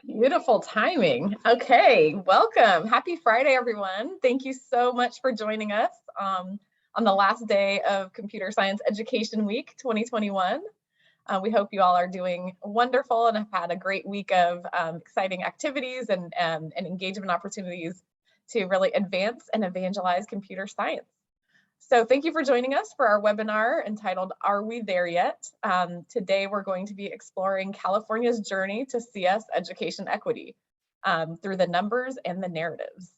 Beautiful timing. Okay, welcome. Happy Friday, everyone. Thank you so much for joining us on the last day of Computer Science Education Week 2021. We hope you all are doing wonderful and have had a great week of exciting activities and engagement opportunities to really advance and evangelize computer science. So thank you for joining us for our webinar entitled, Are We There Yet? Today we're going to be exploring California's journey to CS education equity through the numbers and the narratives.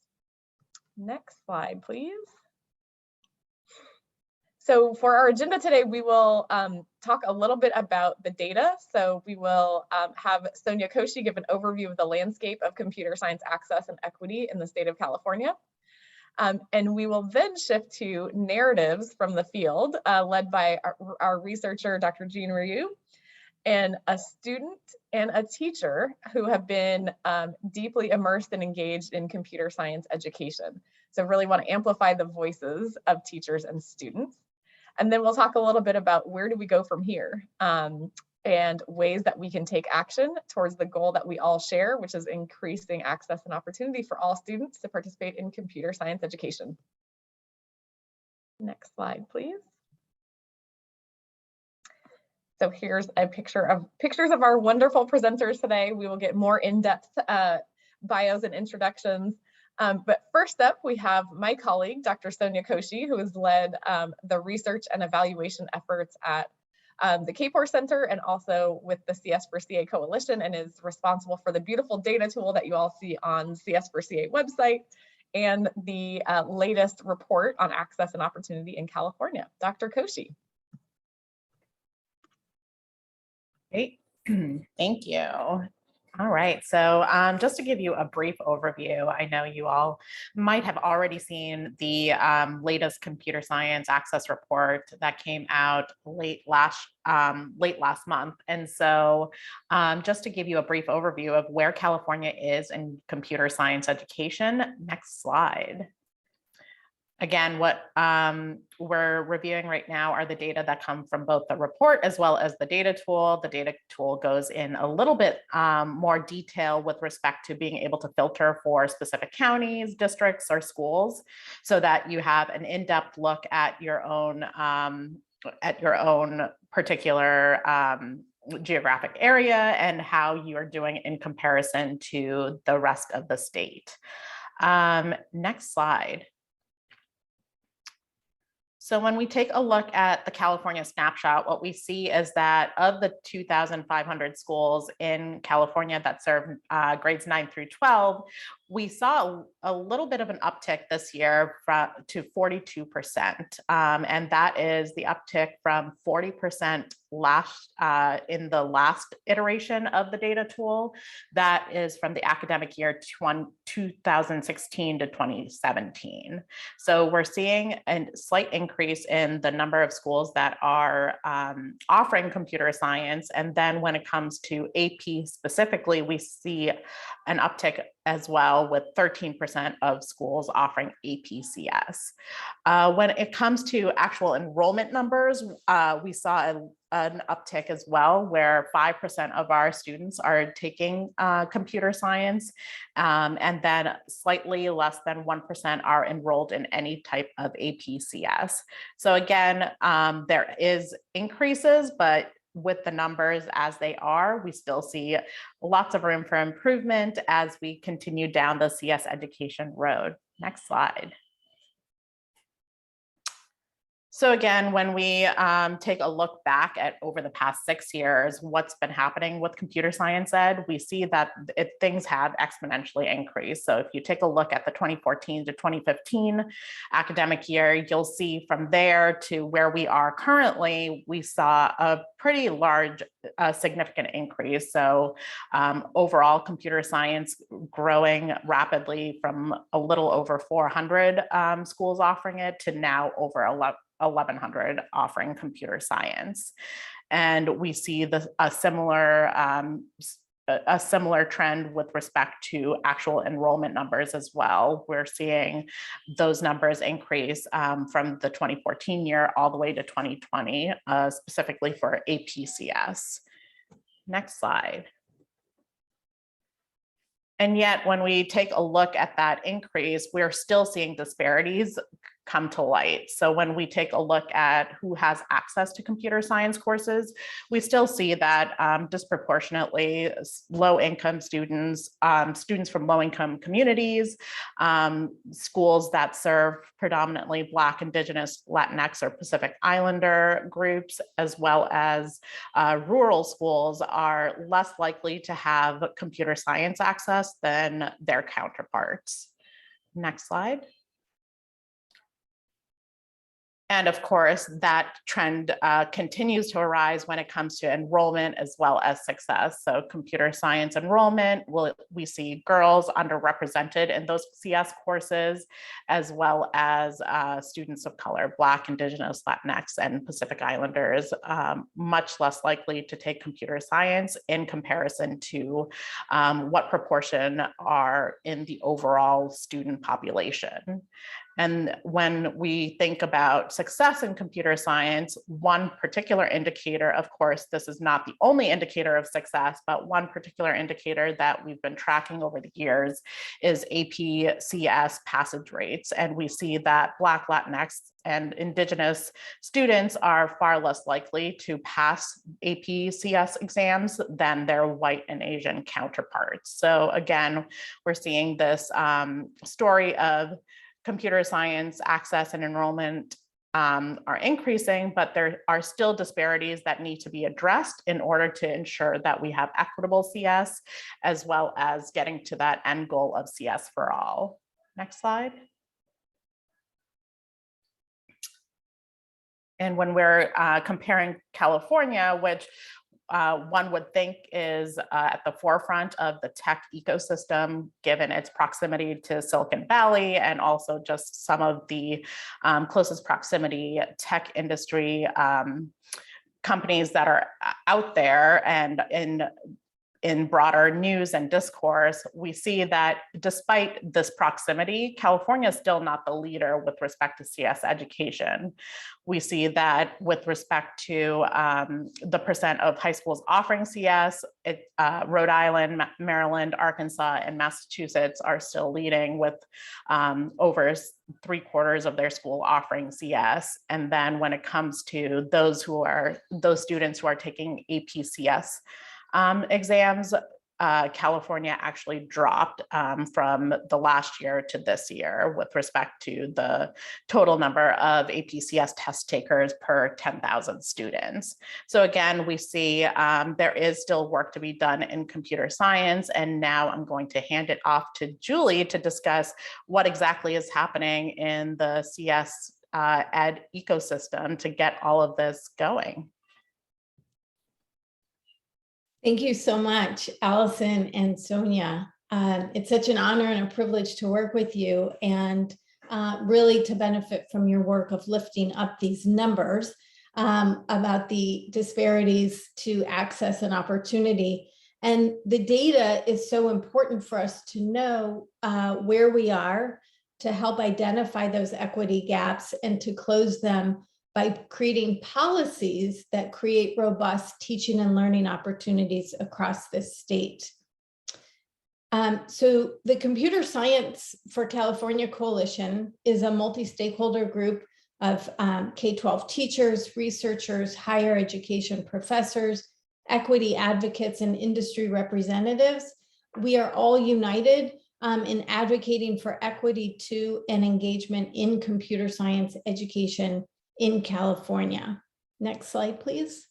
Next slide, please. So for our agenda today, we will talk a little bit about the data. So we will have Sonia Koshy give an overview of the landscape of computer science access and equity in the state of California. And we will then shift to narratives from the field, led by our researcher, Dr. Jean Ryu, and a student and a teacher who have been deeply immersed and engaged in computer science education. So really want to amplify the voices of teachers and students. And then we'll talk a little bit about where do we go from here, and ways that we can take action towards the goal that we all share, which is increasing access and opportunity for all students to participate in computer science education. Next slide, please. So here's a pictures of our wonderful presenters today. We will get more in-depth bios and introductions. But first up, we have my colleague, Dr. Sonia Koshy, who has led the research and evaluation efforts at the CSforCA Center and also with the CSforCA Coalition, and is responsible for the beautiful data tool that you all see on CSforCA website and the latest report on access and opportunity in California. Dr. Koshy. Great, thank you. All right, so just to give you a brief overview, I know you all might have already seen the latest computer science access report that came out late last month. And so just to give you a brief overview of where California is in computer science education, next slide. Again, what we're reviewing right now are the data that come from both the report as well as the data tool. The data tool goes in a little bit more detail with respect to being able to filter for specific counties, districts, or schools, so that you have an in-depth look at your own particular geographic area and how you are doing in comparison to the rest of the state. Next slide. So when we take a look at the California snapshot, what we see is that of the 2,500 schools in California that serve grades 9 through 12, we saw a little bit of an uptick this year to 42%. And that is the uptick from 40% in the last iteration of the data tool. That is from the academic year 2016 to 2017. So we're seeing a slight increase in the number of schools that are offering computer science. And then when it comes to AP specifically, we see an uptick as well, with 13% of schools offering APCS. When it comes to actual enrollment numbers, we saw an uptick as well, where 5% of our students are taking computer science, and then slightly less than 1% are enrolled in any type of APCS. So again, there is increases, but with the numbers as they are, we still see lots of room for improvement as we continue down the CS education road. Next slide. So again, when we take a look back at over the past 6 years, what's been happening with computer science ed, we see that things have exponentially increased. So if you take a look at the 2014 to 2015 academic year, you'll see from there to where we are currently, we saw a pretty large, significant increase. So overall computer science growing rapidly from a little over 400 schools offering it to now over 1,100 offering computer science. And we see a similar trend with respect to actual enrollment numbers as well. We're seeing those numbers increase from the 2014 year all the way to 2020, specifically for APCS. Next slide. And yet, when we take a look at that increase, we're still seeing disparities come to light. So when we take a look at who has access to computer science courses, we still see that disproportionately low-income students, students from low-income communities, schools that serve predominantly Black, Indigenous, Latinx, or Pacific Islander groups, as well as rural schools are less likely to have computer science access than their counterparts. Next slide. And of course, that trend continues to arise when it comes to enrollment as well as success. So computer science enrollment, we see girls underrepresented in those CS courses, as well as students of color, Black, Indigenous, Latinx, and Pacific Islanders, much less likely to take computer science in comparison to what proportion are in the overall student population. And when we think about success in computer science, one particular indicator, of course, this is not the only indicator of success, but one particular indicator that we've been tracking over the years is APCS passage rates. And we see that Black, Latinx, and Indigenous students are far less likely to pass APCS exams than their white and Asian counterparts. So again, we're seeing this story of computer science access and enrollment are increasing, but there are still disparities that need to be addressed in order to ensure that we have equitable CS, as well as getting to that end goal of CS for all. Next slide. And when we're comparing California, which one would think is at the forefront of the tech ecosystem, given its proximity to Silicon Valley and also just some of the closest proximity tech industry companies that are out there and in in broader news and discourse, we see that despite this proximity, California is still not the leader with respect to CS education. We see that with respect to the percent of high schools offering CS, Rhode Island, Maryland, Arkansas, and Massachusetts are still leading with over 3/4 of their school offering CS. And then when it comes to those students who are taking APCS exams, California actually dropped from the last year to this year with respect to the total number of APCS test takers per 10,000 students. So again, we see there is still work to be done in computer science. And now I'm going to hand it off to Julie to discuss what exactly is happening in the CS ed ecosystem to get all of this going. Thank you so much, Allison and Sonia. It's such an honor and a privilege to work with you and really to benefit from your work of lifting up these numbers about the disparities to access and opportunity. And the data is so important for us to know where we are, to help identify those equity gaps and to close them by creating policies that create robust teaching and learning opportunities across this state. So the Computer Science for California Coalition is a multi-stakeholder group of K-12 teachers, researchers, higher education professors, equity advocates, and industry representatives. We are all united in advocating for equity to and engagement in computer science education in California. Next slide, please.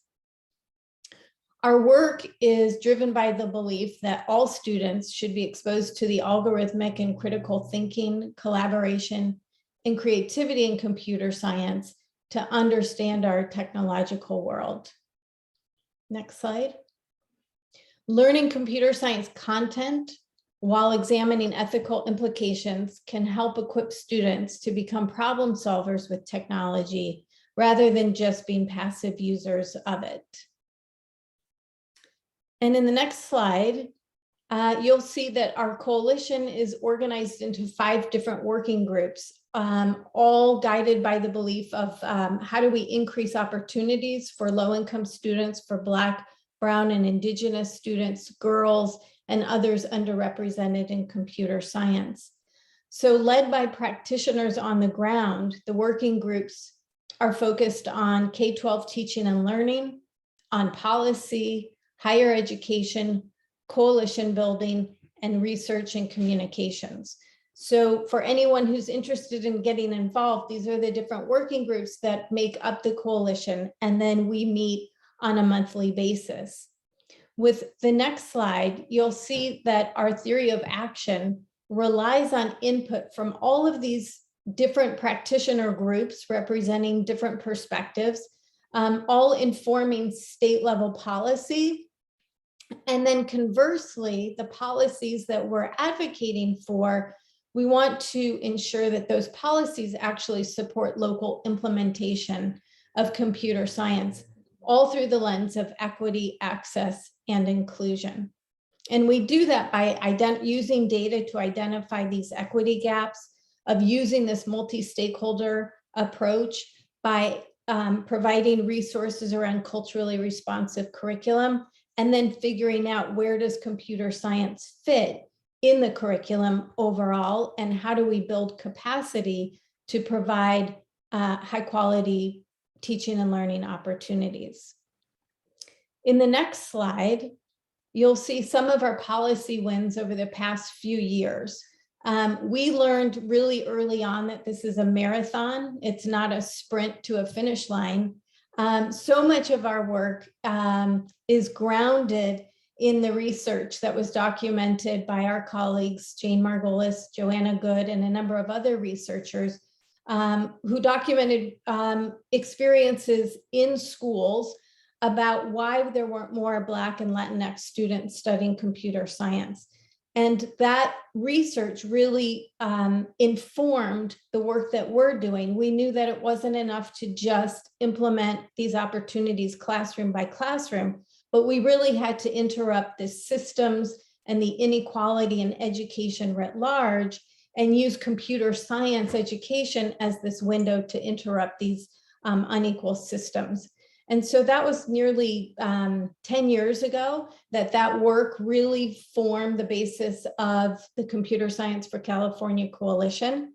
Our work is driven by the belief that all students should be exposed to the algorithmic and critical thinking, collaboration, and creativity in computer science to understand our technological world. Next slide. Learning computer science content while examining ethical implications can help equip students to become problem solvers with technology rather than just being passive users of it. And in the next slide, you'll see that our coalition is organized into 5 different working groups, all guided by the belief of how do we increase opportunities for low-income students, for Black, Brown, and Indigenous students, girls, and others underrepresented in computer science. So led by practitioners on the ground, the working groups are focused on K-12 teaching and learning, on policy, higher education, coalition building, and research and communications. So for anyone who's interested in getting involved, these are the different working groups that make up the coalition, and then we meet on a monthly basis. With the next slide, you'll see that our theory of action relies on input from all of these different practitioner groups representing different perspectives, all informing state level policy. And then conversely, the policies that we're advocating for, we want to ensure that those policies actually support local implementation of computer science, all through the lens of equity, access, and inclusion. And we do that by using data to identify these equity gaps, of using this multi-stakeholder approach, by providing resources around culturally responsive curriculum, and then figuring out where does computer science fit in the curriculum overall, and how do we build capacity to provide high quality teaching and learning opportunities. In the next slide, you'll see some of our policy wins over the past few years. We learned really early on that this is a marathon. It's not a sprint to a finish line. So much of our work is grounded in the research that was documented by our colleagues, Jane Margolis, Joanna Good, and a number of other researchers who documented experiences in schools about why there weren't more Black and Latinx students studying computer science. And that research really informed the work that we're doing. We knew that it wasn't enough to just implement these opportunities classroom by classroom, but we really had to interrupt the systems and the inequality in education writ large and use computer science education as this window to interrupt these unequal systems. And so that was nearly 10 years ago that work really formed the basis of the Computer Science for California Coalition.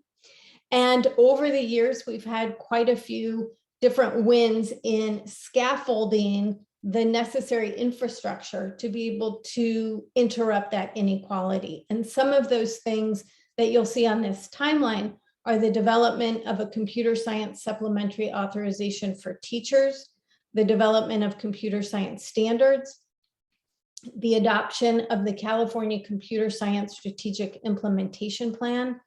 And over the years, we've had quite a few different wins in scaffolding the necessary infrastructure to be able to interrupt that inequality. And some of those things that you'll see on this timeline are the development of a computer science supplementary authorization for teachers, the development of computer science standards, the adoption of the California Computer Science Strategic Implementation Plan,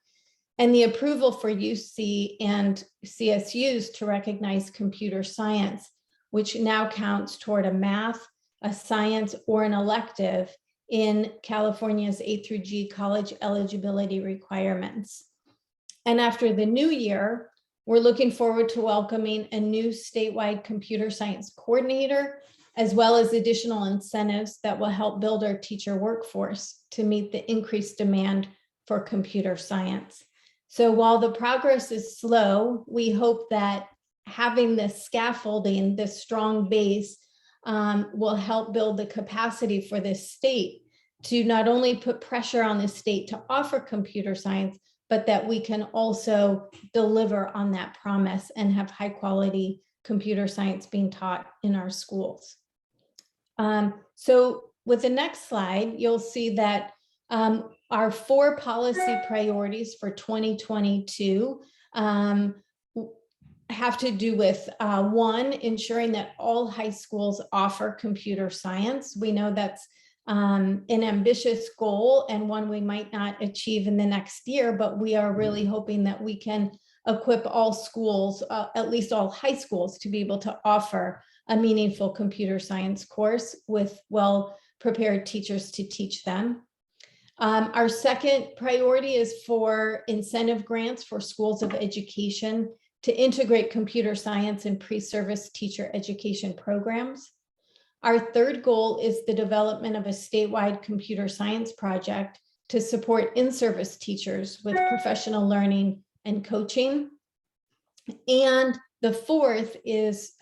and the approval for UC and CSUs to recognize computer science, which now counts toward a math, a science, or an elective in California's A through G college eligibility requirements. And after the new year, we're looking forward to welcoming a new statewide computer science coordinator, as well as additional incentives that will help build our teacher workforce to meet the increased demand for computer science. So while the progress is slow, we hope that having this scaffolding, this strong base, will help build the capacity for this state to not only put pressure on the state to offer computer science, but that we can also deliver on that promise and have high quality computer science being taught in our schools. So with the next slide, you'll see that our 4 policy priorities for 2022 have to do with 1, ensuring that all high schools offer computer science. We know that's an ambitious goal and one we might not achieve in the next year, but we are really hoping that we can equip all schools, at least all high schools, to be able to offer a meaningful computer science course with well-prepared teachers to teach them. Our second priority is for incentive grants for schools of education to integrate computer science in pre-service teacher education programs. Our third goal is the development of a statewide computer science project to support in-service teachers with professional learning and coaching. And the fourth is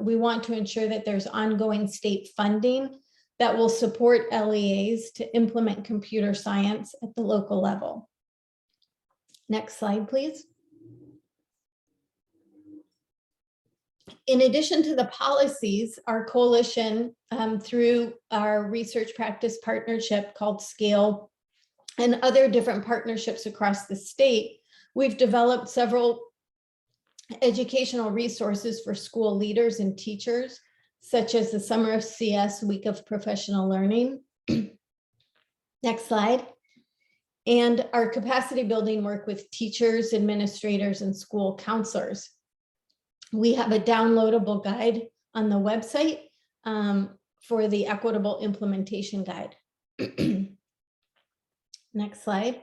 we want to ensure that there's ongoing state funding that will support LEAs to implement computer science at the local level. Next slide, please. In addition to the policies, our coalition, through our research practice partnership called SCALE and other different partnerships across the state, we've developed several educational resources for school leaders and teachers, such as the Summer of CS Week of Professional Learning. Next slide. And our capacity building work with teachers, administrators, and school counselors. We have a downloadable guide on the website for the Equitable Implementation Guide. Next slide.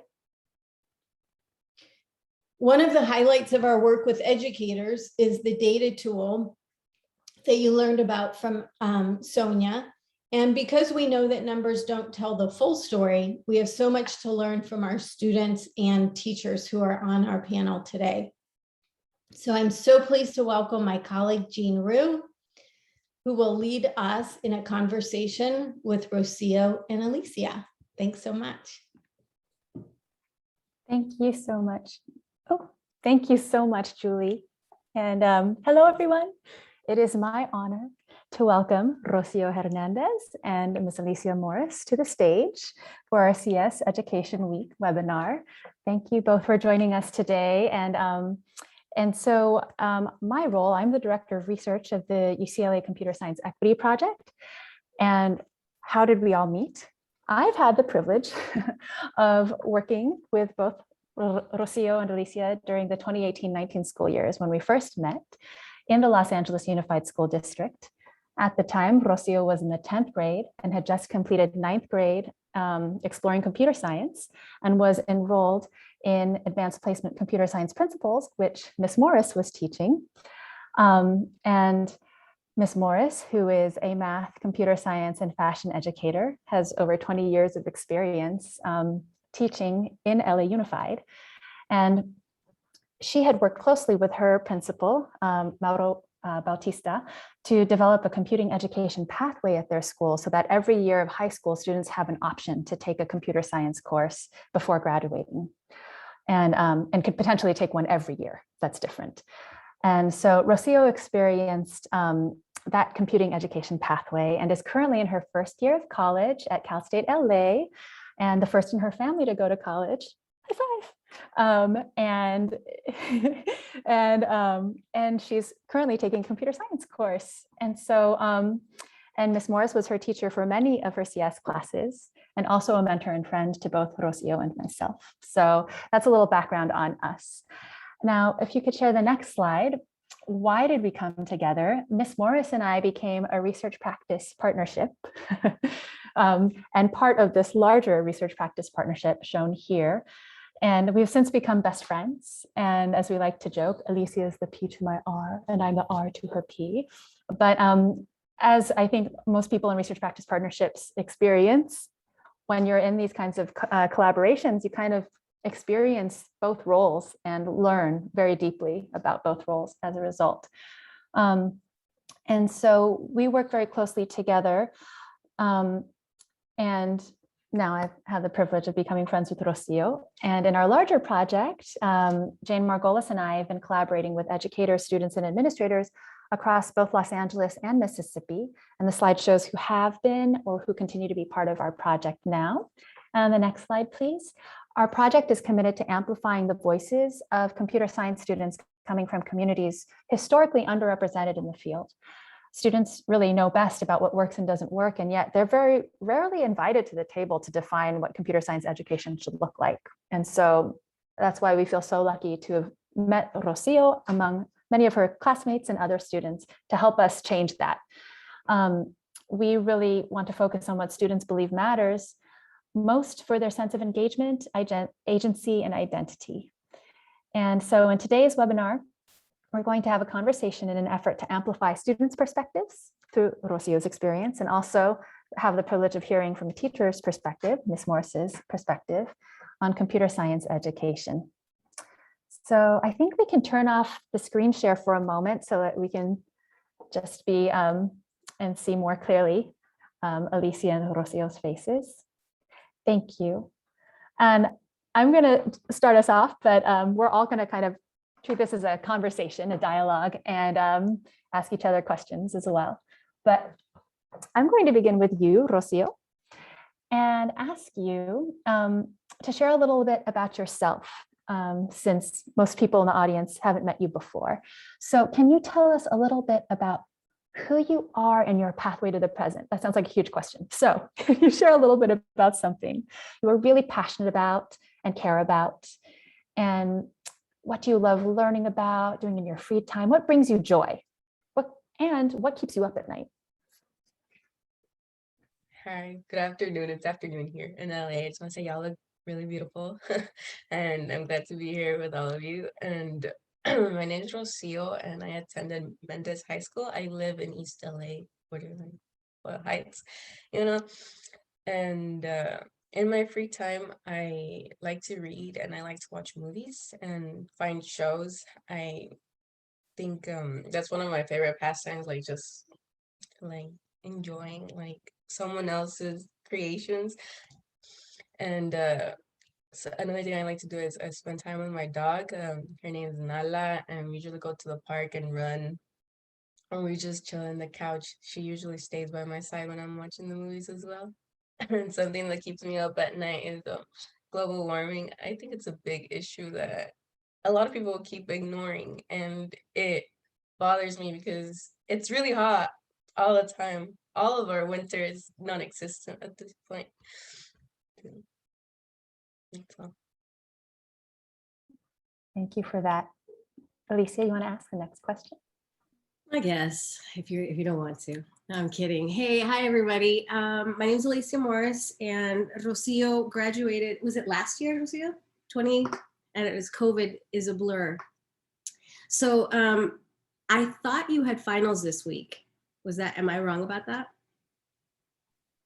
One of the highlights of our work with educators is the data tool that you learned about from Sonia. And because we know that numbers don't tell the full story, we have so much to learn from our students and teachers who are on our panel today. So I'm so pleased to welcome my colleague, Jean Rue, who will lead us in a conversation with Rocio and Alicia. Thanks so much. Thank you so much. Oh, thank you so much, Julie. And hello, everyone. It is my honor to welcome Rocio Hernandez and Ms. Alicia Morris to the stage for our CS Education Week webinar. Thank you both for joining us today. And so my role, I'm the Director of Research of the UCLA Computer Science Equity Project. And how did we all meet? I've had the privilege of working with both Rocio and Alicia during the 2018-19 school years when we first met in the Los Angeles Unified School District. At the time, Rocio was in the 10th grade and had just completed 9th grade exploring computer science and was enrolled in Advanced Placement Computer Science Principles, which Miss Morris was teaching. And Miss Morris, who is a math, computer science, and fashion educator, has over 20 years of experience teaching in LA Unified. And she had worked closely with her principal, Mauro Bautista, to develop a computing education pathway at their school so that every year of high school students have an option to take a computer science course before graduating, and could potentially take one every year. That's different. And so Rocio experienced that computing education pathway and is currently in her first year of college at Cal State LA, and the first in her family to go to college. High five. And she's currently taking a computer science course. And so, and Miss Morris was her teacher for many of her CS classes, and also a mentor and friend to both Rocio and myself. So that's a little background on us. Now, if you could share the next slide. Why did we come together? Miss Morris and I became a research practice partnership. And part of this larger research practice partnership shown here. And we've since become best friends. And as we like to joke, Alicia is the P to my R, and I'm the R to her P. But as I think most people in research practice partnerships experience, when you're in these kinds of collaborations, you kind of experience both roles and learn very deeply about both roles as a result. And so we work very closely together. And now I've had the privilege of becoming friends with Rocio. And in our larger project, Jane Margolis and I have been collaborating with educators, students, and administrators across both Los Angeles and Mississippi. And the slide shows who have been or who continue to be part of our project now. And the next slide, please. Our project is committed to amplifying the voices of computer science students coming from communities historically underrepresented in the field. Students really know best about what works and doesn't work, and yet they're very rarely invited to the table to define what computer science education should look like. And so that's why we feel so lucky to have met Rocio among many of her classmates and other students to help us change that. We really want to focus on what students believe matters most for their sense of engagement, agency, and identity. And so in today's webinar, we're going to have a conversation in an effort to amplify students' perspectives through Rocio's experience, and also have the privilege of hearing from a teacher's perspective, Ms. Morris's perspective, on computer science education. So I think we can turn off the screen share for a moment so that we can just be and see more clearly Alicia and Rocio's faces. Thank you. And I'm going to start us off, but we're all going to kind of treat this as a conversation, a dialogue, and ask each other questions as well. But I'm going to begin with you, Rocio, and ask you to share a little bit about yourself, since most people in the audience haven't met you before. So can you tell us a little bit about who you are and your pathway to the present? That sounds like a huge question. So can you share a little bit about something you are really passionate about and care about? And what do you love learning about, doing in your free time? What brings you joy? What keeps you up at night? Hi, good afternoon. It's afternoon here in LA. I just want to say y'all look really beautiful. And I'm glad to be here with all of you. And my name is Rocio, and I attended Mendez High School. I live in East LA, borderline Heights, you know. And in my free time, I like to read and I like to watch movies and find shows. I think that's one of my favorite pastimes, like just like enjoying like someone else's creations. And so another thing I like to do is I spend time with my dog. Her name is Nala, and we usually go to the park and run, or we just chill on the couch. She usually stays by my side when I'm watching the movies as well. And something that keeps me up at night is global warming. I think it's a big issue that a lot of people keep ignoring, and it bothers me because it's really hot all the time. All of our winter is non-existent at this point. That's all. Thank you for that. Alicia, you want to ask the next question? I guess if you don't want to. I'm kidding. Hey, hi everybody. My name is Alicia Morris, and Rocio graduated, was it last year, Rocio? 20, and it was COVID is a blur. So I thought you had finals this week. Am I wrong about that?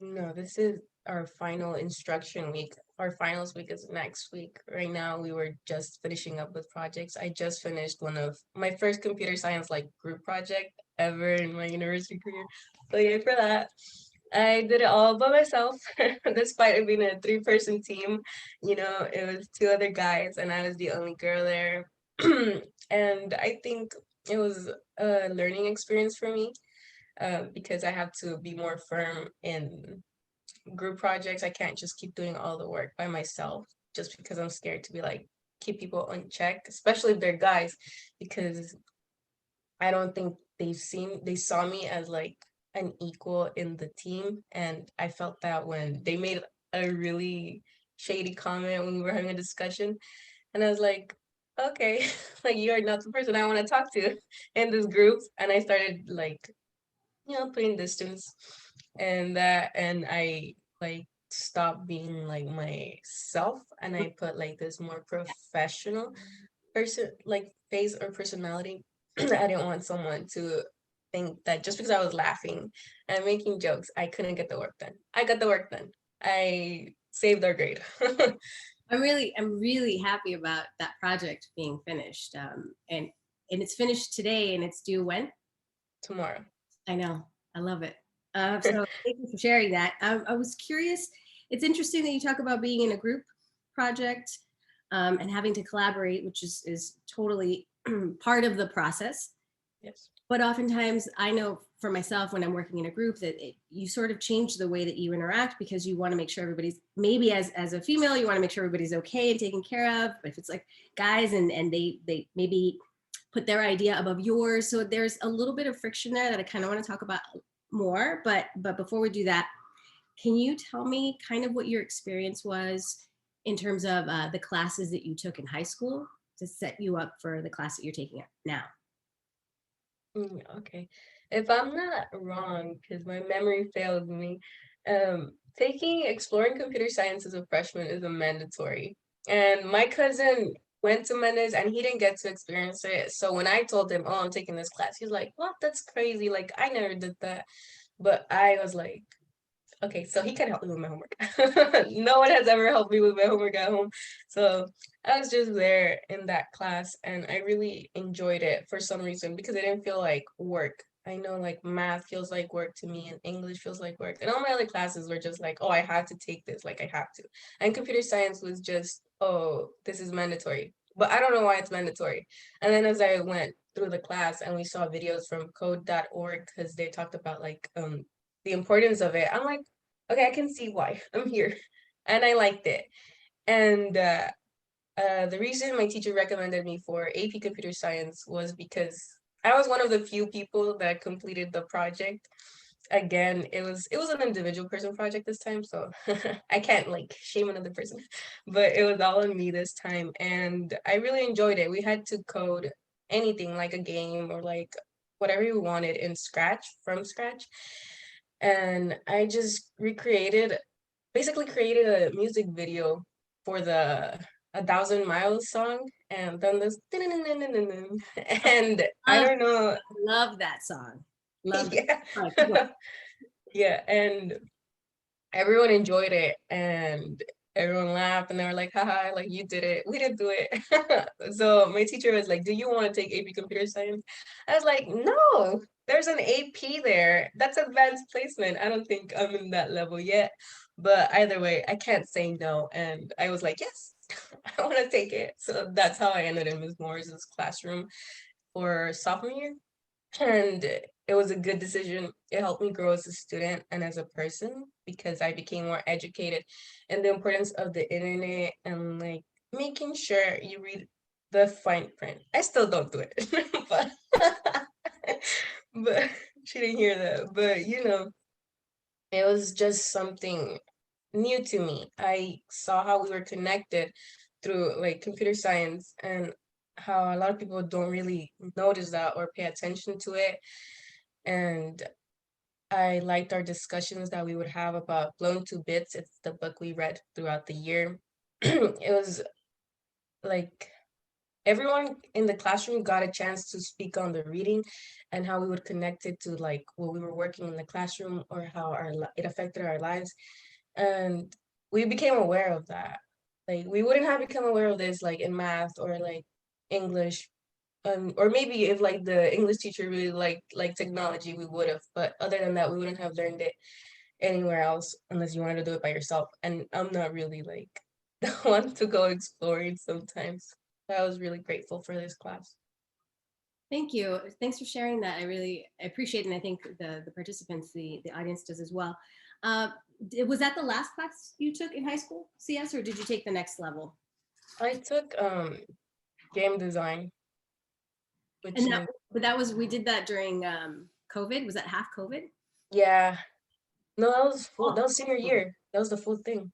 No, this is our final instruction week. Our finals week is next week. Right now, we were just finishing up with projects. I just finished one of my first computer science like group project ever in my university career. So yay for that. I did it all by myself, despite it being a 3-person team. You know, it was 2 other guys and I was the only girl there. And I think it was a learning experience for me because I have to be more firm in group projects. I can't just keep doing all the work by myself just because I'm scared to be like, keep people in check, especially if they're guys, because I don't think they saw me as like an equal in the team. And I felt that when they made a really shady comment when we were having a discussion, and I was like, okay, like you are not the person I want to talk to in this group. And I started like, you know, putting distance and I like stopped being like myself and I put like this more professional person like face or personality. I didn't want someone to think that just because I was laughing and making jokes, I couldn't get the work done. I got the work done. I saved our grade. I'm really happy about that project being finished. And it's finished today and it's due when? Tomorrow. I know, I love it. So thank you for sharing that. I was curious, it's interesting that you talk about being in a group project and having to collaborate, which is totally part of the process. Yes. But oftentimes I know for myself when I'm working in a group that you sort of change the way that you interact because you want to make sure everybody's, maybe as a female, you want to make sure everybody's okay and taken care of. But if it's like guys and they maybe put their idea above yours. So there's a little bit of friction there that I kind of want to talk about more. But before we do that, can you tell me kind of what your experience was in terms of the classes that you took in high school to set you up for the class that you're taking now? Okay. If I'm not wrong, because my memory fails me, exploring computer science as a freshman is a mandatory. And my cousin went to Mendes and he didn't get to experience it. So when I told him, oh, I'm taking this class, he's like, what? That's crazy. Like, I never did that. But I was like, okay, so he can help me with my homework. No one has ever helped me with my homework at home. So I was just there in that class and I really enjoyed it for some reason because it didn't feel like work. I know like math feels like work to me and English feels like work. And all my other classes were just like, oh, I had to take this, like I have to. And computer science was just, oh, this is mandatory. But I don't know why it's mandatory. And then as I went through the class and we saw videos from code.org because they talked about like the importance of it, I'm like, okay, I can see why I'm here. And I liked it. And the reason my teacher recommended me for AP Computer Science was because I was one of the few people that completed the project. Again, it was an individual person project this time, so I can't like shame another person, but it was all on me this time. And I really enjoyed it. We had to code anything like a game or like whatever we wanted from scratch. And I just basically created a music video for the 1,000 Miles song and done this and I don't know. Love that song. Love Yeah. it. Yeah, and everyone enjoyed it and everyone laughed and they were like, haha, like you did it. We didn't do it. So my teacher was like, do you want to take AP Computer Science? I was like, no, there's an AP there. That's advanced placement. I don't think I'm in that level yet. But either way, I can't say no. And I was like, yes, I want to take it. So that's how I ended in Ms. Morris's classroom for sophomore year. And it was a good decision. It helped me grow as a student and as a person because I became more educated in the importance of the internet and like making sure you read the fine print. I still don't do it, but but she didn't hear that. But you know, it was just something new to me. I saw how we were connected through like computer science and how a lot of people don't really notice that or pay attention to it. And I liked our discussions that we would have about Blown to Bits. It's the book we read throughout the year. It was like everyone in the classroom got a chance to speak on the reading and how we would connect it to like what we were working in the classroom or how it affected our lives. And we became aware of that. Like we wouldn't have become aware of this like in math or like English. Or maybe if like the English teacher really like technology, we would have. But other than that, we wouldn't have learned it anywhere else unless you wanted to do it by yourself. And I'm not really like the one to go exploring sometimes. I was really grateful for this class. Thank you. Thanks for sharing that. I really appreciate it. And I think the participants, the audience does as well. Was that the last class you took in high school, CS, or did you take the next level? I took game design. And that was, we did that during COVID. Was that half COVID? Yeah. No, that was full. That was senior year. That was the full thing.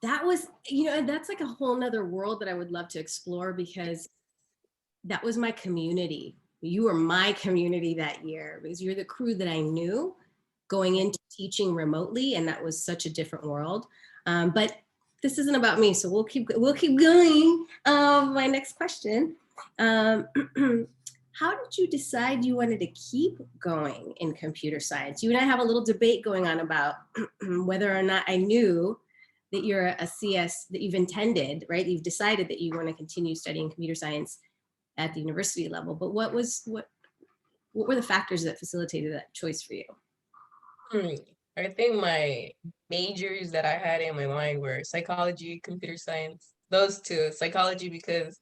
That was, you know, that's like a whole nother world that I would love to explore, because that was my community. You were my community that year, because you're the crew that I knew going into teaching remotely, and that was such a different world. But this isn't about me, so we'll keep going. My next question. How did you decide you wanted to keep going in computer science? You and I have a little debate going on about whether or not I knew that you're a CS, that you've intended, right? You've decided that you want to continue studying computer science at the university level, but what were the factors that facilitated that choice for you? I think my majors that I had in my mind were psychology, computer science, those two. Psychology because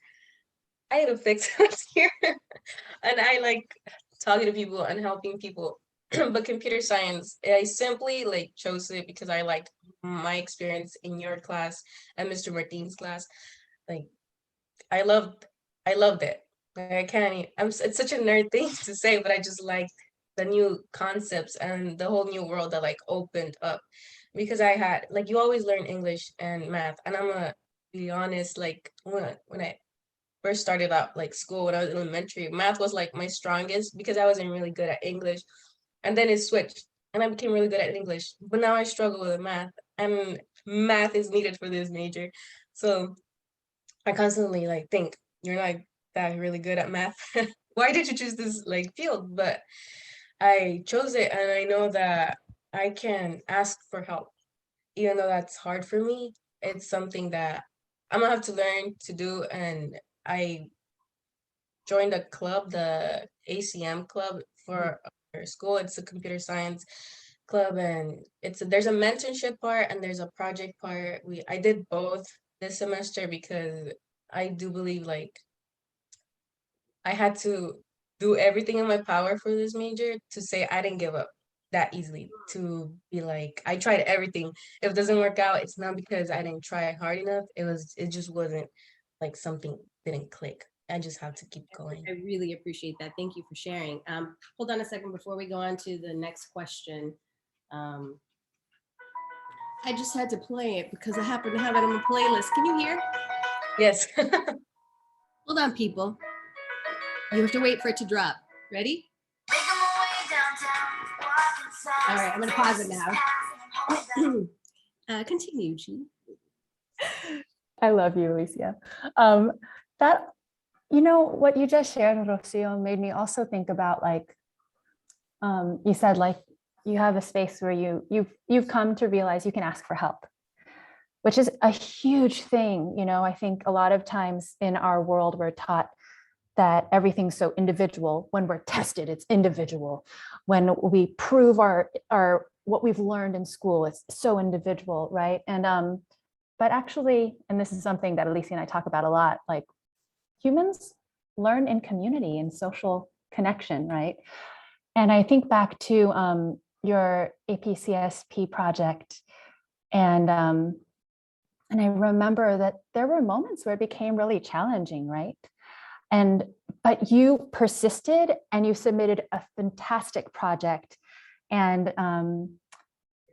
I had a fix here and I like talking to people and helping people. But computer science, I simply like chose it because I liked my experience in your class and Mr. Martin's class. Like I loved it. Like, I can't it's such a nerd thing to say, but I just liked the new concepts and the whole new world that like opened up, because I had like, you always learn English and math, and I'm gonna be honest, like when I first started out like school, when I was in elementary, math was like my strongest because I wasn't really good at English. And then it switched and I became really good at English, but now I struggle with math, and math is needed for this major. So I constantly like think, you're not that really good at math. Why did you choose this like field? But I chose it, and I know that I can ask for help. Even though that's hard for me, it's something that I'm gonna have to learn to do. And I joined a club, the ACM club for our school. It's a computer science club, and there's a mentorship part and there's a project part. I did both this semester because I do believe like I had to do everything in my power for this major to say I didn't give up that easily, to be like, I tried everything. If it doesn't work out, it's not because I didn't try hard enough. It just wasn't like something didn't click. I just have to keep going. I really appreciate that. Thank you for sharing. Hold on a second before we go on to the next question. I just had to play it because I happen to have it on the playlist. Can you hear? Yes. Hold on, people. You have to wait for it to drop. Ready? All right, I'm gonna pause it now. Continue, G. I love you, Alicia. That, you know, what you just shared, Rocio, made me also think about like, you said like you have a space where you've come to realize you can ask for help, which is a huge thing. You know, I think a lot of times in our world, we're taught that everything's so individual. When we're tested, it's individual. When we prove our what we've learned in school, it's so individual, right? And but actually, and this is something that Alicia and I talk about a lot, like humans learn in community and social connection, right? And I think back to your APCSP project, and I remember that there were moments where it became really challenging, right? But you persisted and you submitted a fantastic project, and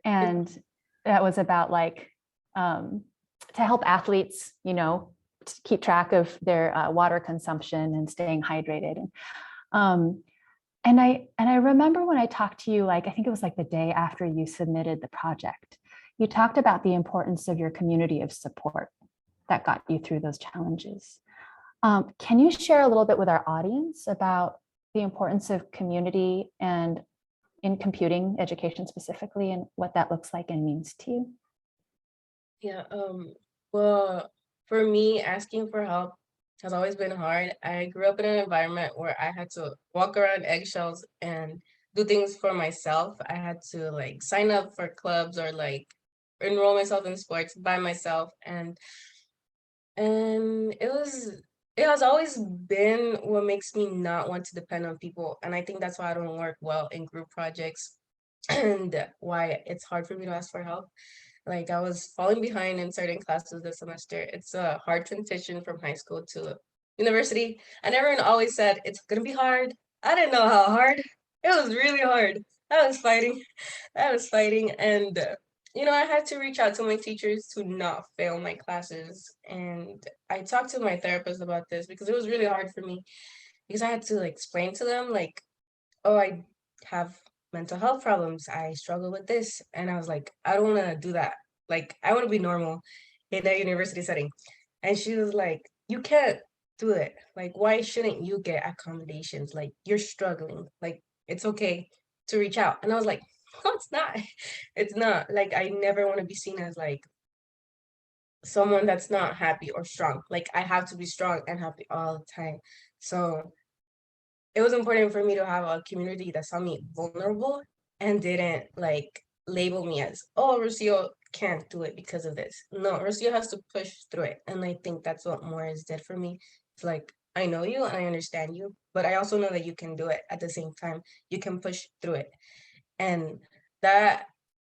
that was about like to help athletes, you know, to keep track of their water consumption and staying hydrated. And I remember when I talked to you, like, I think it was like the day after you submitted the project, you talked about the importance of your community of support that got you through those challenges. Can you share a little bit with our audience about the importance of community and in computing education specifically, and what that looks like and means to you? Yeah, well, for me, asking for help has always been hard. I grew up in an environment where I had to walk around eggshells and do things for myself. I had to like sign up for clubs or like enroll myself in sports by myself, and it has always been what makes me not want to depend on people. And I think that's why I don't work well in group projects and why it's hard for me to ask for help. Like I was falling behind in certain classes this semester. It's a hard transition from high school to university. And everyone always said it's gonna be hard. I didn't know how hard. It was really hard. I was fighting. I was fighting, and I had to reach out to my teachers to not fail my classes. And I talked to my therapist about this because it was really hard for me because I had to like explain to them like, oh, I have mental health problems. I struggle with this. And I was like, I don't want to do that. Like, I want to be normal in a university setting. And she was like, you can't do it. Like, why shouldn't you get accommodations? Like, you're struggling. Like, it's okay to reach out. And I was like, no, it's not. It's not. Like, I never want to be seen as like someone that's not happy or strong. Like, I have to be strong and happy all the time. So it was important for me to have a community that saw me vulnerable and didn't like label me as, oh, Rocio can't do it because of this. No, Rocio has to push through it. And I think that's what Morris did for me. It's like, I know you and I understand you, but I also know that you can do it at the same time. You can push through it. And that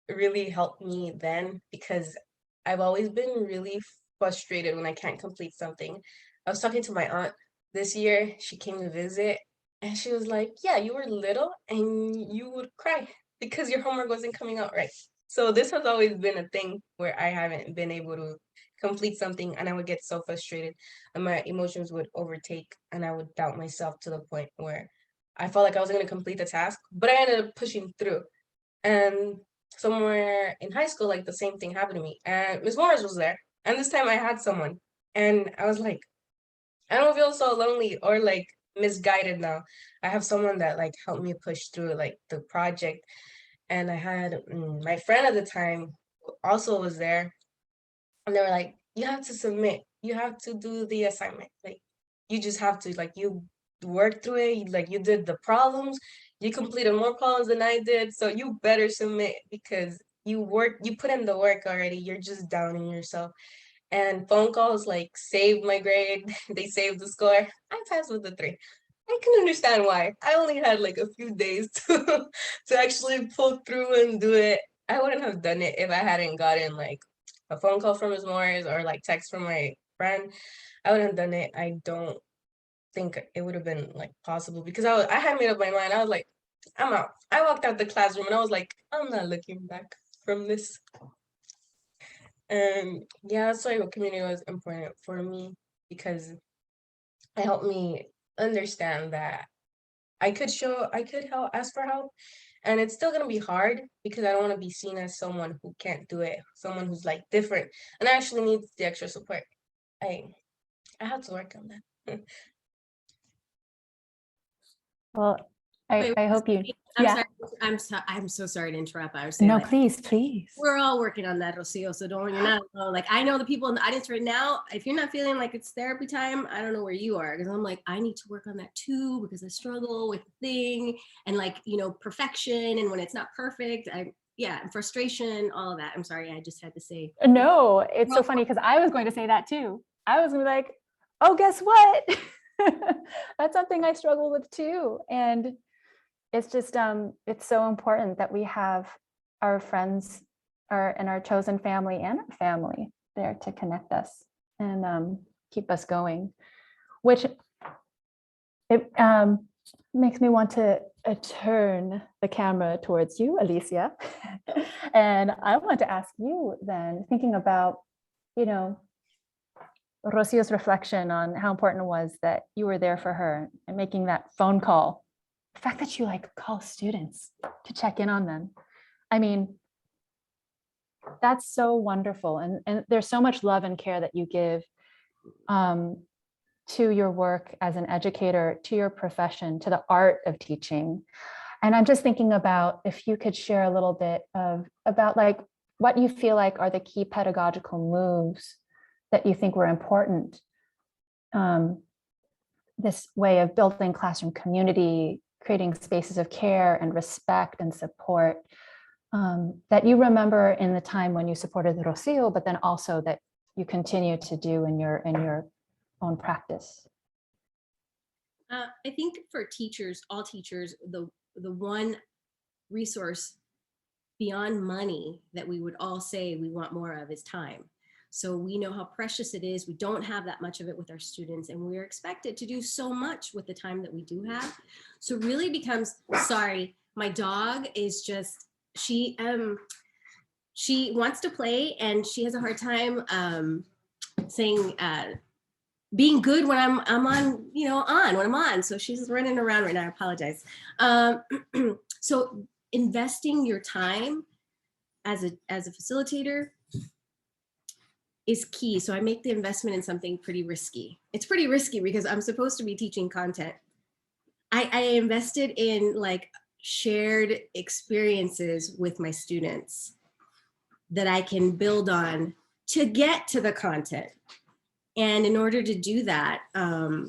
really helped me then because I've always been really frustrated when I can't complete something. I was talking to my aunt this year. She came to visit and she was like, yeah, you were little and you would cry because your homework wasn't coming out right. So this has always been a thing where I haven't been able to complete something and I would get so frustrated and my emotions would overtake and I would doubt myself to the point where I felt like I was going to complete the task, but I ended up pushing through. And somewhere in high school, like the same thing happened to me. And Miss Morris was there. And this time I had someone. And I was like, I don't feel so lonely or like misguided now. I have someone that like helped me push through like the project. And I had my friend at the time also was there. And they were like, you have to submit. You have to do the assignment. Like you just have to, like you worked through it, like you did the problems, you completed more problems than I did. So you better submit because you put in the work already. You're just downing yourself. And phone calls like saved my grade. They saved the score. I passed with a 3. I can understand why. I only had like a few days to actually pull through and do it. I wouldn't have done it if I hadn't gotten like a phone call from Ms. Morris or like text from my friend. I wouldn't have done it. I don't think it would have been like possible because I had made up my mind. I was like, I'm out. I walked out the classroom and I was like, I'm not looking back from this. And yeah, that's why community was important for me because it helped me understand that I could help, ask for help, and it's still gonna be hard because I don't want to be seen as someone who can't do it, someone who's like different, and I actually need the extra support. I have to work on that. Well, Wait, I hope you. I'm Yeah. sorry. I'm so sorry to interrupt. I was saying, No, like, please. we're all working on that, Rocio. So you're not alone. Like, I know the people in the audience right now. If you're not feeling like it's therapy time, I don't know where you are, because I'm like, I need to work on that too because I struggle with the thing and like, perfection, and when it's not perfect, and frustration, all of that. I'm sorry, I just had to say. No, it's so funny because I was going to say that too. I was gonna be like, oh, guess what? That's something I struggle with too. And it's just, it's so important that we have our friends and our chosen family and our family there to connect us and keep us going, which it makes me want to turn the camera towards you, Alicia. And I want to ask you then, thinking about, Rocio's reflection on how important it was that you were there for her and making that phone call the fact that you like call students to check in on them. I mean, that's so wonderful. And there's so much love and care that you give to your work as an educator, to your profession, to the art of teaching. And I'm just thinking about if you could share a little bit about like what you feel like are the key pedagogical moves that you think were important. This way of building classroom community, creating spaces of care and respect and support that you remember in the time when you supported Rocio, but then also that you continue to do in your own practice. I think for teachers, all teachers, the one resource beyond money that we would all say we want more of is time. So we know how precious it is. We don't have that much of it with our students, and we're expected to do so much with the time that we do have. So it really becomes, sorry, my dog is just, she wants to play and she has a hard time saying, being good when I'm on, when I'm on. So she's running around right now, I apologize. So investing your time as a facilitator is key. So I make the investment in something pretty risky. It's pretty risky because I'm supposed to be teaching content. I invested in like shared experiences with my students that I can build on to get to the content. And in order to do that, I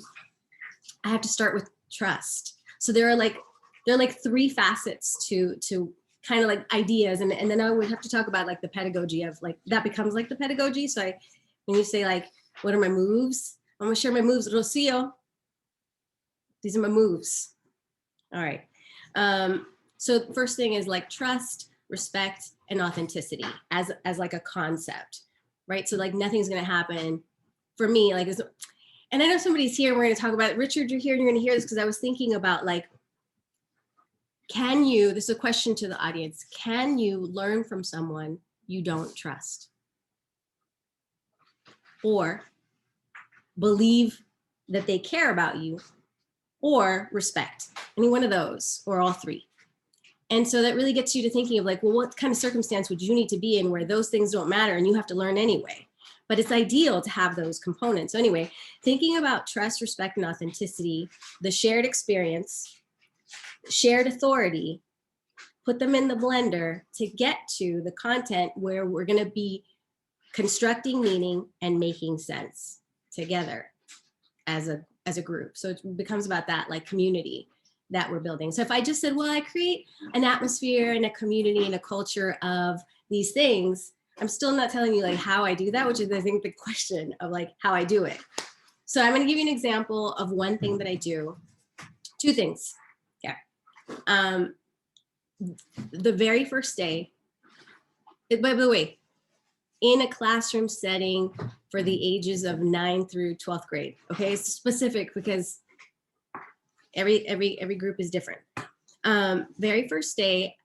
have to start with trust. So there are like three facets to kind of like ideas, and then I would have to talk about like the pedagogy of like that becomes like the pedagogy. So when you say like, what are my moves? I'm gonna share my moves, Rocio. These are my moves. All right. So the first thing is like trust, respect, and authenticity as like a concept, right? So like nothing's gonna happen for me, like, and I know somebody's here, we're gonna talk about it. Richard, you're here and you're gonna hear this because I was thinking about like, this is a question to the audience, can you learn from someone you don't trust? Or believe that they care about you, or respect? Any one of those, or all three. And so that really gets you to thinking of like, well, what kind of circumstance would you need to be in where those things don't matter and you have to learn anyway? But it's ideal to have those components. So anyway, thinking about trust, respect, and authenticity, the shared experience, shared authority, put them in the blender to get to the content where we're going to be constructing meaning and making sense together as a group. So it becomes about that like community that we're building. So if I just said, well, I create an atmosphere and a community and a culture of these things, I'm still not telling you like how I do that, which is I think the question of like how I do it. So I'm going to give you an example of one thing that I do. Two things. Yeah. The very first day, by the way, in a classroom setting for the ages of 9 through 12th grade. Okay, it's specific because every group is different. Very first day,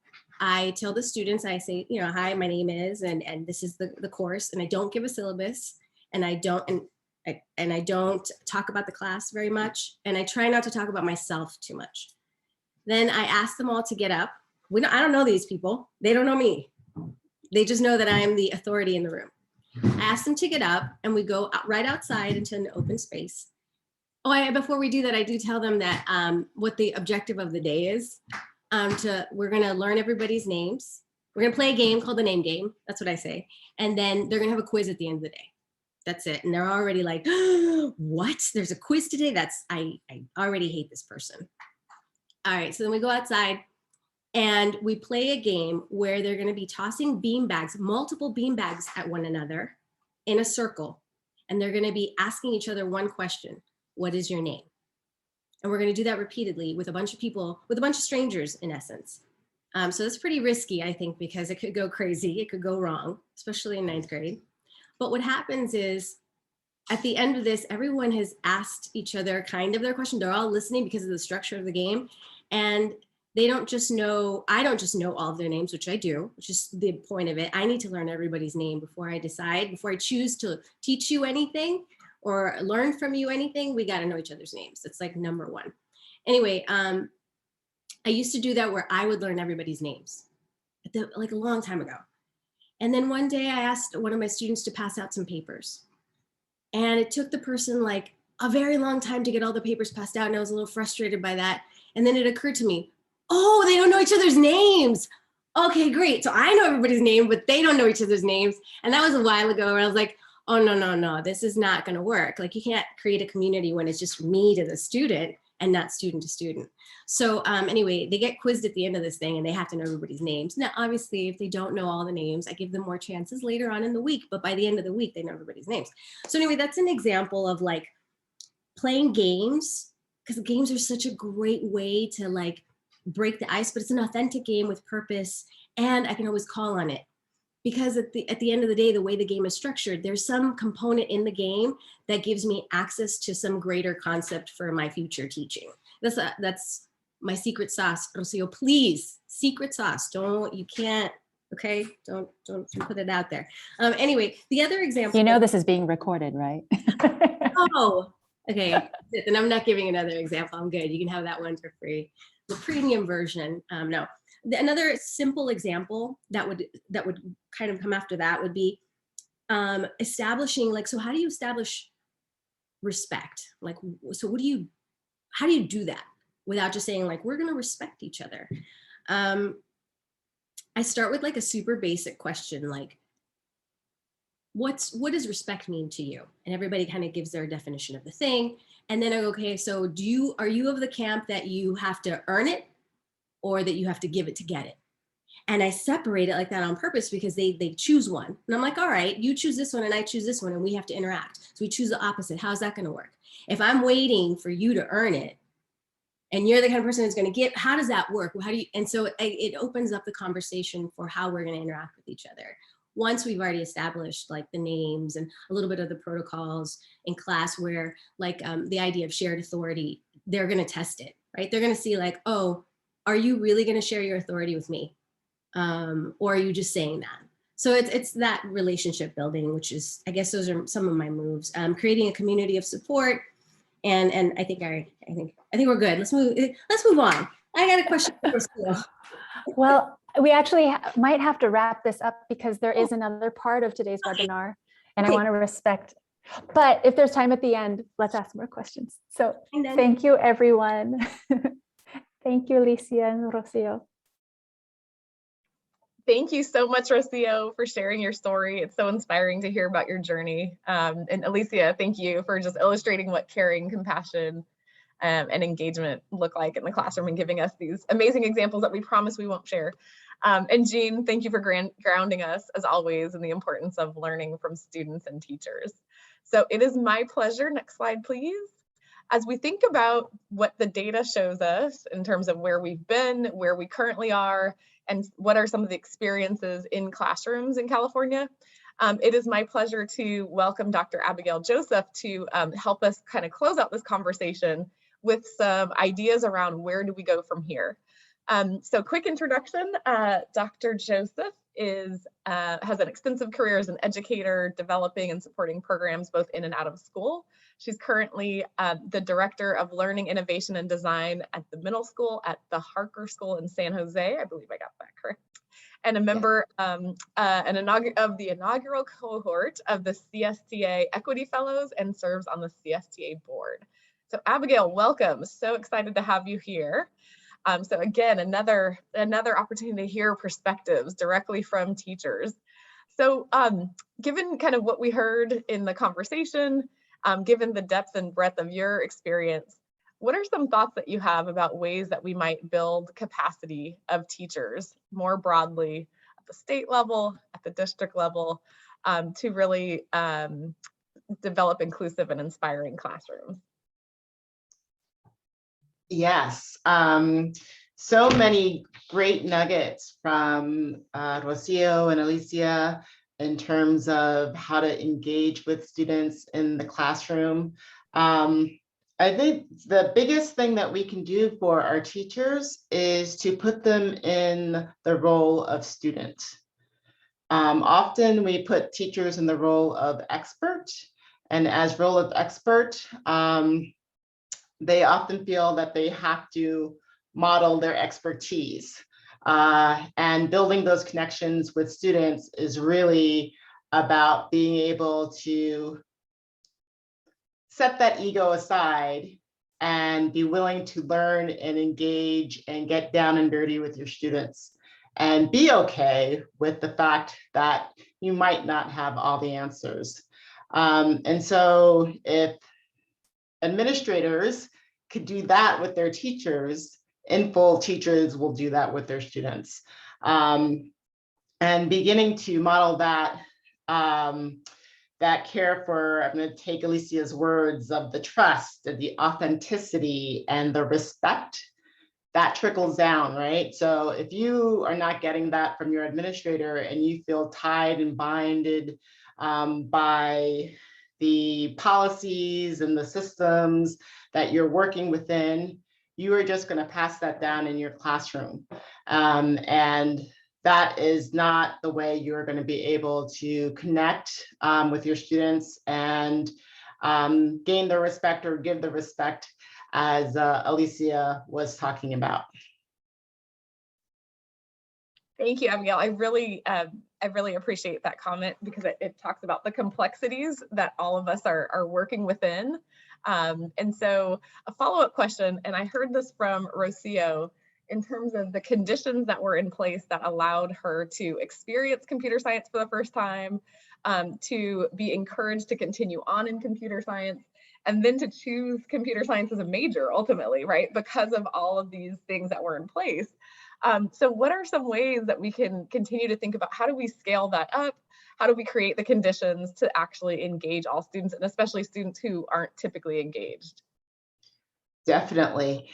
I tell the students, I say, hi, my name is, and this is the course, and I don't give a syllabus, and I don't talk about the class very much, and I try not to talk about myself too much. Then I ask them all to get up. I don't know these people. They don't know me. They just know that I am the authority in the room. I ask them to get up, and we go right outside into an open space. Oh, before we do that, I do tell them that what the objective of the day is. We're gonna learn everybody's names. We're gonna play a game called the name game. That's what I say. And then they're gonna have a quiz at the end of the day. That's it. And they're already like, what? There's a quiz today? I already hate this person. All right, so then we go outside and we play a game where they're gonna be tossing beanbags, multiple beanbags at one another in a circle. And they're gonna be asking each other one question: what is your name? And we're gonna do that repeatedly with a bunch of people, with a bunch of strangers in essence. So it's pretty risky, I think, because it could go crazy, it could go wrong, especially in 9th grade. But what happens is, at the end of this, everyone has asked each other kind of their question. They're all listening because of the structure of the game. And they don't just know, I don't just know all of their names, which I do, which is the point of it. I need to learn everybody's name before I decide, before I choose to teach you anything or learn from you anything. We got to know each other's names. It's like number one. Anyway, I used to do that where I would learn everybody's names, like a long time ago. And then one day I asked one of my students to pass out some papers. And it took the person like a very long time to get all the papers passed out. And I was a little frustrated by that. And then it occurred to me, oh, they don't know each other's names. Okay, great. So I know everybody's name, but they don't know each other's names. And that was a while ago where I was like, oh, no, this is not going to work. Like, you can't create a community when it's just me to the student and not student to student. So anyway, they get quizzed at the end of this thing and they have to know everybody's names. Now, obviously, if they don't know all the names, I give them more chances later on in the week, but by the end of the week, they know everybody's names. So anyway, that's an example of like playing games, because games are such a great way to like break the ice, but it's an authentic game with purpose, and I can always call on it. Because at the end of the day, the way the game is structured, there's some component in the game that gives me access to some greater concept for my future teaching. That's my secret sauce, Rocio. Please, secret sauce. You can't. Okay, don't put it out there. Anyway, the other example. You know this is being recorded, right? Oh, okay. Then I'm not giving another example. I'm good. You can have that one for free. The premium version. No. Another simple example that would kind of come after that would be establishing, like, so how do you establish respect? Like, so how do you do that without just saying like, we're going to respect each other? I start with like a super basic question, like, what does respect mean to you? And everybody kind of gives their definition of the thing. And then I go, okay, so are you of the camp that you have to earn it, or that you have to give it to get it? And I separate it like that on purpose because they choose one. And I'm like, all right, you choose this one and I choose this one and we have to interact. So we choose the opposite. How's that going to work? If I'm waiting for you to earn it and you're the kind of person who's going to give, how does that work? How do you, and so it opens up the conversation for how we're going to interact with each other. Once we've already established like the names and a little bit of the protocols in class, where like the idea of shared authority, they're going to test it, right? They're going to see like, oh, are you really going to share your authority with me? Or are you just saying that? So it's that relationship building, which is, I guess those are some of my moves. Creating a community of support. And I think we're good. Let's move on. I got a question for Rocio. Well, we actually might have to wrap this up because there is another part of today's webinar, and I want to respect, but if there's time at the end, let's ask more questions. So thank you, everyone. Thank you, Alicia and Rocio. Thank you so much, Rocio, for sharing your story. It's so inspiring to hear about your journey. And Alicia, thank you for just illustrating what caring, compassion, and engagement look like in the classroom and giving us these amazing examples that we promise we won't share. And Jean, thank you for grounding us, as always, in the importance of learning from students and teachers. So it is my pleasure. Next slide, please. As we think about what the data shows us in terms of where we've been, where we currently are, and what are some of the experiences in classrooms in California, it is my pleasure to welcome Dr. Abigail Joseph to help us kind of close out this conversation with some ideas around where do we go from here. So quick introduction, Dr. Joseph has an extensive career as an educator, developing and supporting programs both in and out of school. She's currently the Director of Learning, Innovation, and Design at the middle school at the Harker School in San Jose. I believe I got that correct. And a member of the inaugural cohort of the CSTA Equity Fellows and serves on the CSTA board. So Abigail, welcome. So excited to have you here. So again, another opportunity to hear perspectives directly from teachers. So given kind of what we heard in the conversation, given the depth and breadth of your experience, what are some thoughts that you have about ways that we might build capacity of teachers more broadly at the state level, at the district level, to really develop inclusive and inspiring classrooms? Yes, so many great nuggets from Rocio and Alicia in terms of how to engage with students in the classroom. I think the biggest thing that we can do for our teachers is to put them in the role of student. Often we put teachers in the role of expert, and as role of expert, they often feel that they have to model their expertise. And building those connections with students is really about being able to set that ego aside and be willing to learn and engage and get down and dirty with your students, and be okay with the fact that you might not have all the answers. And so if administrators could do that with their teachers, info teachers will do that with their students. And beginning to model that, that care for, I'm going to take Alicia's words, of the trust and the authenticity and the respect, that trickles down, right? So if you are not getting that from your administrator and you feel tied and binded by the policies and the systems that you're working within, you are just going to pass that down in your classroom. And that is not the way you're going to be able to connect with your students and gain the respect or give the respect, as Alicia was talking about. Thank you, Abigail. I really appreciate that comment, because it talks about the complexities that all of us are working within. And so a follow-up question, and I heard this from Rocio, in terms of the conditions that were in place that allowed her to experience computer science for the first time, to be encouraged to continue on in computer science, and then to choose computer science as a major ultimately, right? Because of all of these things that were in place. So what are some ways that we can continue to think about how do we scale that up? How do we create the conditions to actually engage all students, and especially students who aren't typically engaged? Definitely.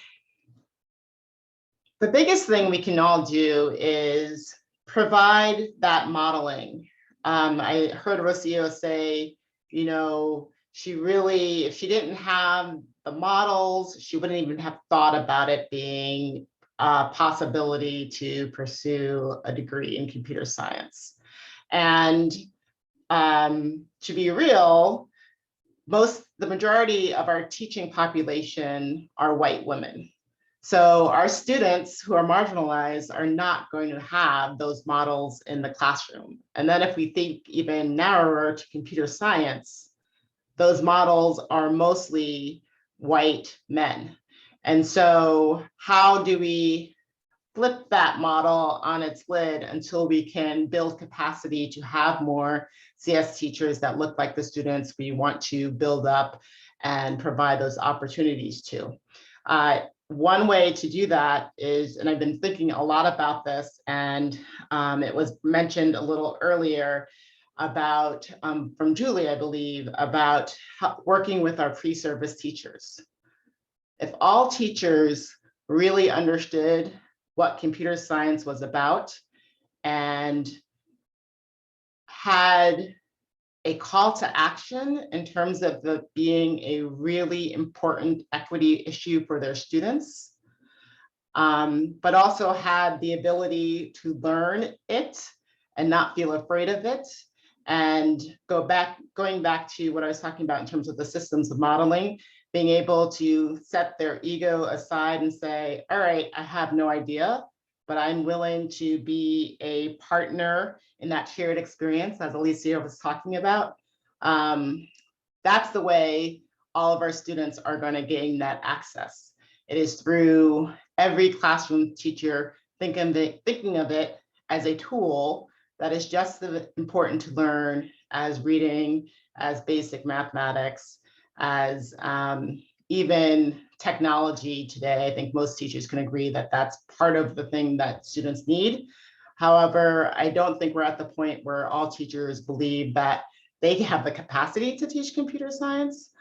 The biggest thing we can all do is provide that modeling. I heard Rocio say, you know, if she didn't have the models, she wouldn't even have thought about it being a possibility to pursue a degree in computer science. And to be real, the majority of our teaching population are white women. So our students who are marginalized are not going to have those models in the classroom. And then if we think even narrower to computer science, those models are mostly white men. And so how do we flip that model on its lid until we can build capacity to have more CS teachers that look like the students we want to build up and provide those opportunities to? One way to do that is, and I've been thinking a lot about this, and it was mentioned a little earlier about, from Julie, I believe, about working with our pre-service teachers. If all teachers really understood what computer science was about and had a call to action in terms of being a really important equity issue for their students, but also had the ability to learn it and not feel afraid of it, and going back to what I was talking about in terms of the systems of modeling, being able to set their ego aside and say, all right, I have no idea, but I'm willing to be a partner in that shared experience, as Alicia was talking about. That's the way all of our students are going to gain that access. It is through every classroom teacher thinking of it as a tool that is just as important to learn as reading, as basic mathematics, as even technology today. I think most teachers can agree that that's part of the thing that students need. However, I don't think we're at the point where all teachers believe that they have the capacity to teach computer science,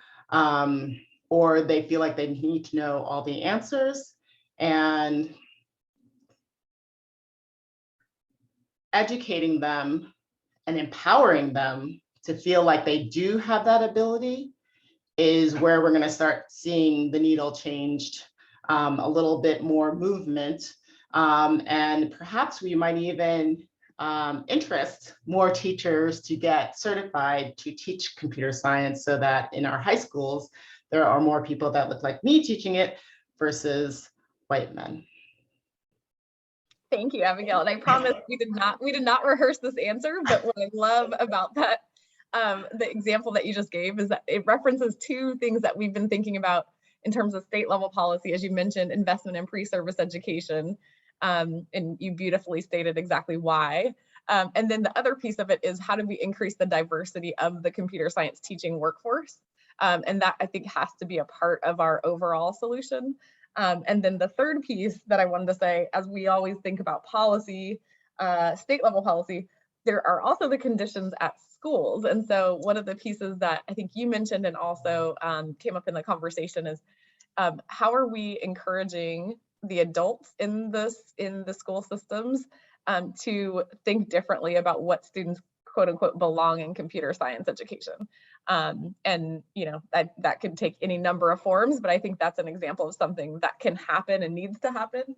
or they feel like they need to know all the answers. And educating them and empowering them to feel like they do have that ability is where we're going to start seeing the needle changed, a little bit more movement. And perhaps we might even interest more teachers to get certified to teach computer science, so that in our high schools, there are more people that look like me teaching it versus white men. Thank you, Abigail. And I promise we did not rehearse this answer, but what I love about that, the example that you just gave is that it references two things that we've been thinking about in terms of state level policy, as you mentioned, investment in pre-service education. And you beautifully stated exactly why. And then the other piece of it is how do we increase the diversity of the computer science teaching workforce? And that I think has to be a part of our overall solution. And then the third piece that I wanted to say, as we always think about policy, state level policy, there are also the conditions at schools. And so one of the pieces that I think you mentioned and also came up in the conversation is how are we encouraging the adults in the school systems to think differently about what students quote unquote belong in computer science education. And you know, that could take any number of forms, but I think that's an example of something that can happen and needs to happen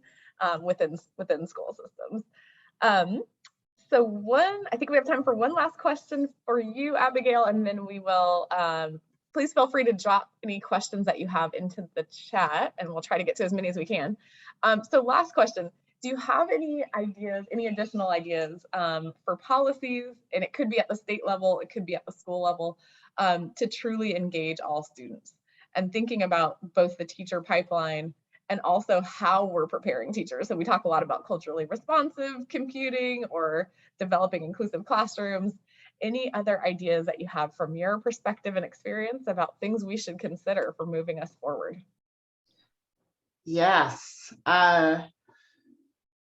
within school systems. So I think we have time for one last question for you, Abigail, and then we will, please feel free to drop any questions that you have into the chat and we'll try to get to as many as we can. So last question. Do you have any ideas, any additional ideas for policies, and it could be at the state level, it could be at the school level, to truly engage all students? And thinking about both the teacher pipeline and also how we're preparing teachers. So we talk a lot about culturally responsive computing or developing inclusive classrooms. Any other ideas that you have from your perspective and experience about things we should consider for moving us forward? Yes.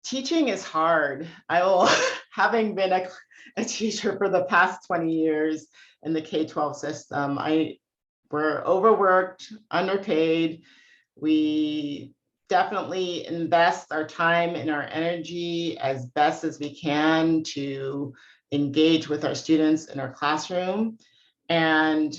Teaching is hard. Having been a teacher for the past 20 years in the K-12 system, we're overworked, underpaid. We definitely invest our time and our energy as best as we can to engage with our students in our classroom. And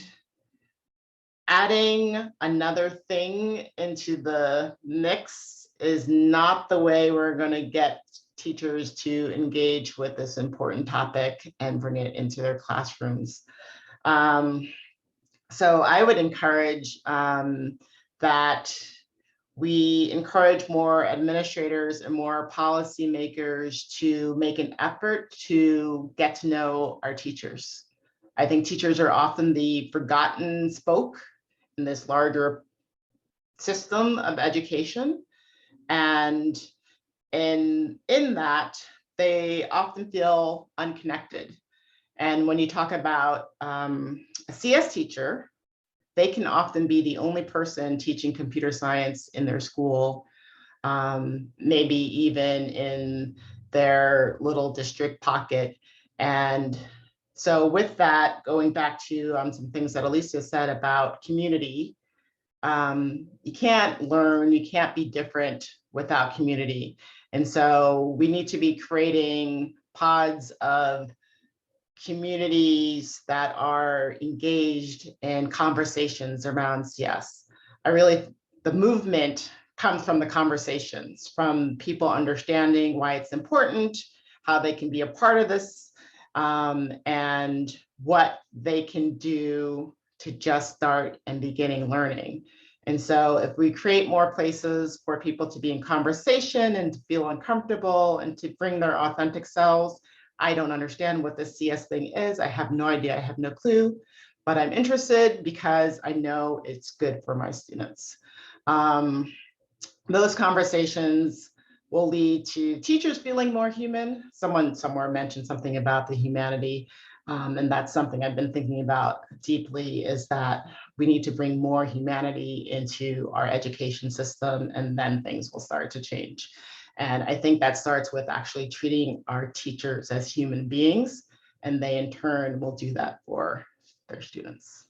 adding another thing into the mix is not the way we're going to get teachers to engage with this important topic and bring it into their classrooms. So I would encourage that we encourage more administrators and more policymakers to make an effort to get to know our teachers. I think teachers are often the forgotten spoke in this larger system of education. And in that, they often feel unconnected. And when you talk about a CS teacher, they can often be the only person teaching computer science in their school, maybe even in their little district pocket. And so with that, going back to some things that Alicia said about community, you can't learn, you can't be different without community. And so we need to be creating pods of communities that are engaged in conversations around CS. The movement comes from the conversations, from people understanding why it's important, how they can be a part of this, and what they can do to just start and beginning learning. And so if we create more places for people to be in conversation and to feel uncomfortable and to bring their authentic selves, I don't understand what the CS thing is. I have no idea, I have no clue, but I'm interested because I know it's good for my students. Those conversations will lead to teachers feeling more human. Someone somewhere mentioned something about the humanity. And that's something I've been thinking about deeply, is that we need to bring more humanity into our education system, and then things will start to change. And I think that starts with actually treating our teachers as human beings, and they in turn will do that for their students.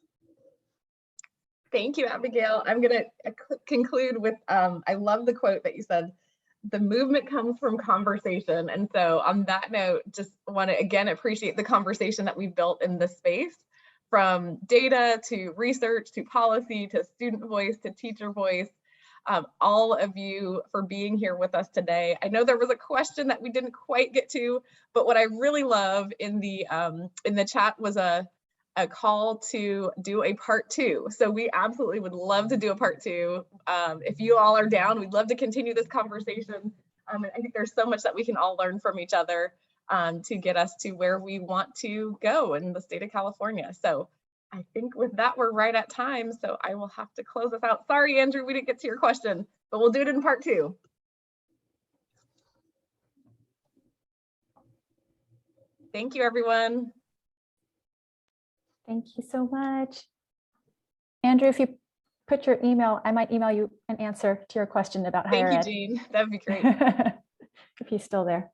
Thank you, Abigail. I'm going to conclude with, I love the quote that you said, the movement comes from conversation. And so on that note, just want to again appreciate the conversation that we've built in this space, from data to research to policy to student voice to teacher voice. All of you for being here with us today. I know there was a question that we didn't quite get to, but what I really love in the chat was a call to do a part 2. So we absolutely would love to do a part 2. If you all are down, we'd love to continue this conversation And I think there's so much that we can all learn from each other to get us to where we want to go in the state of California. So I think with that, we're right at time. So I will have to close us out. Sorry, Andrew, we didn't get to your question, but we'll do it in part 2. Thank you, everyone. Thank you so much. Andrew, if you put your email, I might email you an answer to your question about higher ed. Thank you, Jean. That'd be great. If he's still there.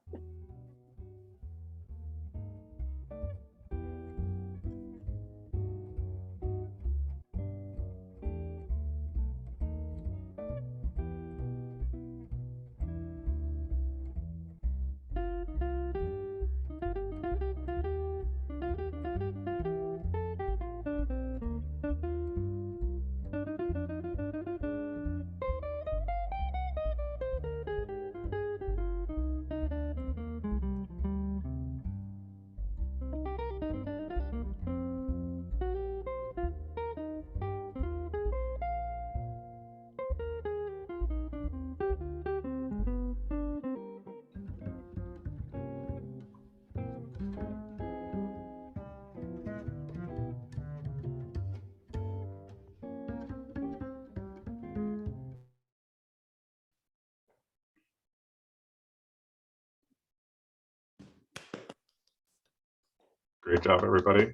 Great job, everybody.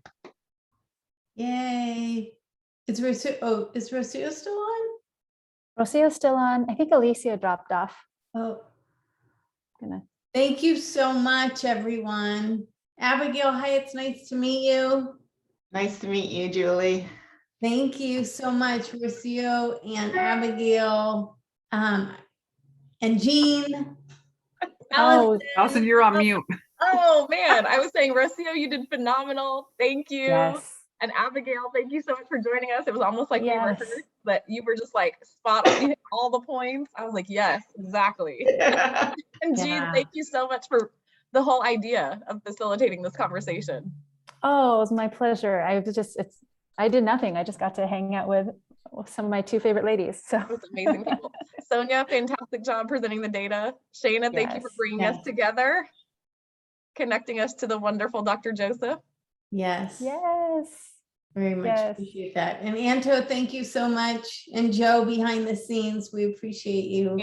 Yay. Is Rocio still on? Rocio's still on. I think Alicia dropped off. Oh, Gonna. thank you so much, everyone. Abigail, hi, it's nice to meet you. Nice to meet you, Julie. Thank you so much, Rocio and Abigail, and Jean. Oh, Allison, you're on mute. Oh man, I was saying, Rocio, you did phenomenal. Thank you. yes. And Abigail, thank you so much for joining us. It was almost like we Yes. rehearsed, but you were just like spot on. You hit all the points. I was like, yes, exactly. And Jean, Yeah. thank you so much for the whole idea of facilitating this conversation. Oh, it was my pleasure. I did nothing. I just got to hang out with some of my 2 favorite ladies. So It was amazing people. Sonia, fantastic job presenting the data. Shayna, thank you for Yes. bringing Yes. us together, connecting us to the wonderful Dr. Joseph. Yes. yes. Very much Yes. appreciate that. And Anto, thank you so much. And Joe behind the scenes, we appreciate you. And